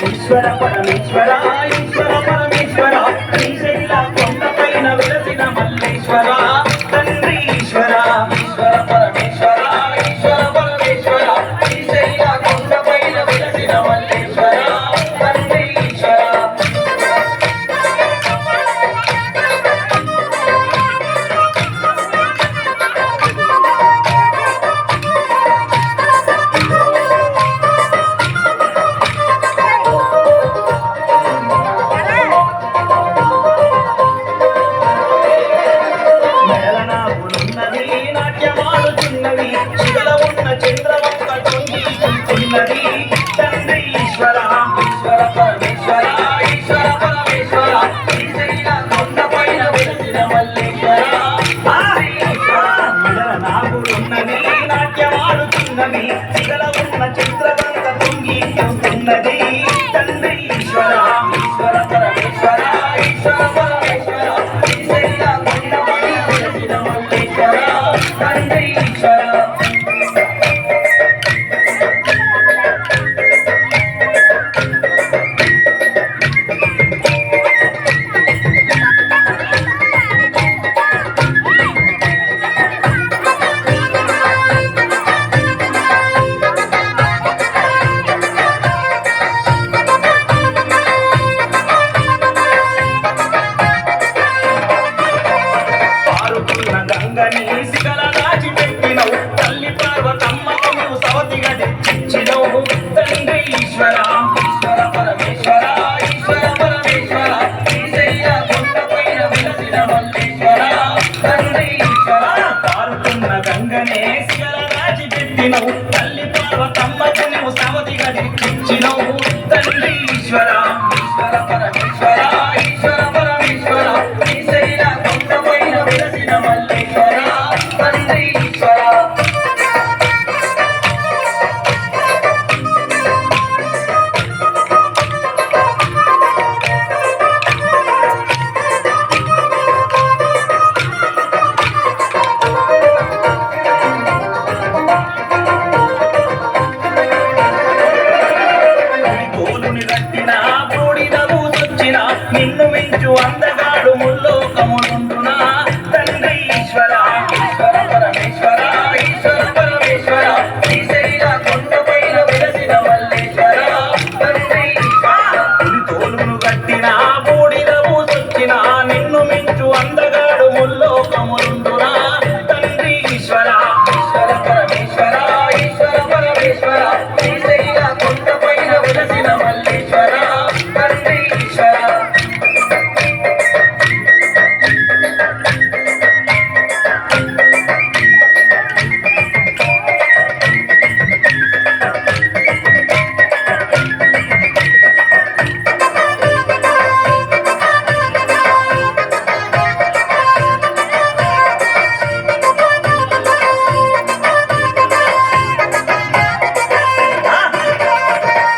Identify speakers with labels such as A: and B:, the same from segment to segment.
A: ఈశ్వర పరమేశ్వర ఈశ్వర పరమేశ్వర శ్రీశైల కొండపైన వెలసిన మల్లేశ్వర తండ్రి ఈశ్వర ఈశ్వర పరమేశ్వర ఈశ్వర పరమేశ్వర శ్రీశైల కొండపైన వెలసిన మల్లేశ్వర తండ్రి ఈశ్వర శిగల ఉన్న చంద్రవంక తొంగిన్నది తండ్రి ఈశ్వర ఈశ్వర పరమేశ్వర ఈశ్వర పరమేశ్వర శ్రీశైల కొండపైన వెలసిన మల్లేశ్వర నాగులున్నది నాట్యమాడుతున్నది శిగల ఉన్న చంద్రవంక తొంగిన్నది తండ్రి ఈశ్వర ఈశ్వర పరమేశ్వర ఈశ్వర పరమేశ్వర శ్రీశైల కొండపైన వెలసిన మల్లేశ్వర తండ్రి ఈశ్వర గంగని శిఖల దాచిపెట్టినవు తల్లి పార్వతమ్మకు నువ్వు సవతిగా తెచ్చినవు తండ్రి ఈశ్వర ఈశ్వర పరమేశ్వర ఈశ్వర పరమేశ్వర శ్రీశైల కొండపైన వెలసిన మల్లేశ్వర తండ్రి ఈశ్వర పారుతున్న గంగనే శిఖల దాచిపెట్టినవు తల్లి పార్వతమ్మకు నువ్వు సవతిగా తెచ్చినవు తండ్రి ఈశ్వర ఈశ్వర పరమేశ్వర ఈశ్వర పరమేశ్వర శ్రీశైల కొండపైన వెలసిన మల్లేశ్వర తండ్రి ఈశ్వర తోలుని రట్టిన బూడిదవు సొచ్చిన నిన్ను మించు అందగాడు ముల్లోకములుంటున్నా తండ్రి ఈశ్వర ఈశ్వర పరమేశ్వర ఈశ్వర పరమేశ్వర శ్రీశైల కొండపైన వెలసిన మల్లేశ్వర తండ్రి ఈశ్వర తోలును కట్టిన బూడిదవు సొచ్చిన నిన్ను మించు అందగాడు ముల్లోకములుంటున్నా తండ్రి ఈశ్వర ఈశ్వర పరమేశ్వర ఈశ్వర పరమేశ్వర శ్రీశైల కొండపైన వెలసిన మల్లేశ్వర తండ్రి ఈశ్వర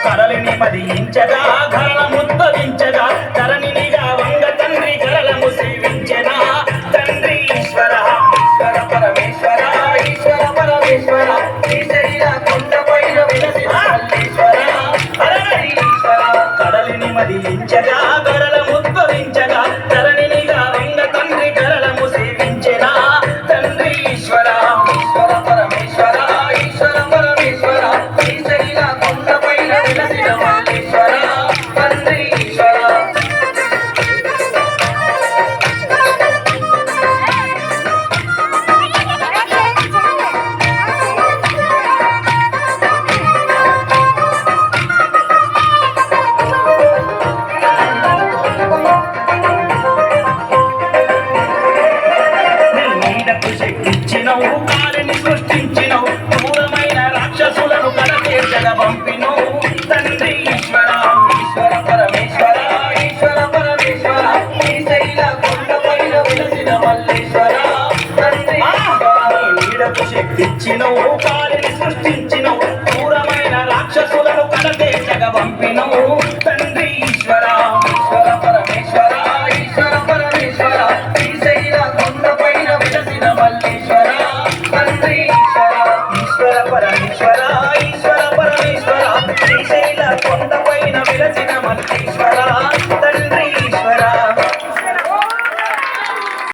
A: కరలిని మదించగా ఘరణ ముద్రించగా ధరణినిగా వంగ తండ్రి గరళము సేవించెనా తండ్రి ఈశ్వర ఈశ్వర పరమేశ్వర ఈశ్వర పరమేశ్వర శ్రీశైల కొండపైన వెలసిన మల్లేశ్వర తండ్రి ఈశ్వర కడలిని మదించగా గరళ ముద్రించగా ధరణినిగా వంగ తండ్రి గరళము సేవించెనా తండ్రి ఈశ్వర ఈశ్వర పరమేశ్వర ఈశ్వర పరమేశ్వర శ్రీశైల కొండపైన వెలసిన మల్లేశ్వర తండ్రి ఈశ్వర నీ నీడకు శక్తిచ్చినవు కాలిని సృష్టించినవు దూరమైన రాక్షసులను కడతీర్చగా పంపినవు తండ్రి ఈశ్వర ఈశ్వర పరమేశ్వర ఈశ్వర పరమేశ్వర శ్రీశైల కొండపైన వెలసిన మల్లేశ్వర తండ్రి నీడకు శక్తిచ్చినవు కాలిని సృష్టించినవు దూరమైన రాక్షసులను కడతే తండ్రి ఈశ్వర ఈశ్వర పరమేశ్వర ఈశ్వర పరమేశ్వర శ్రీశైల కొండపైన విలసిన మంత్రీశ్వర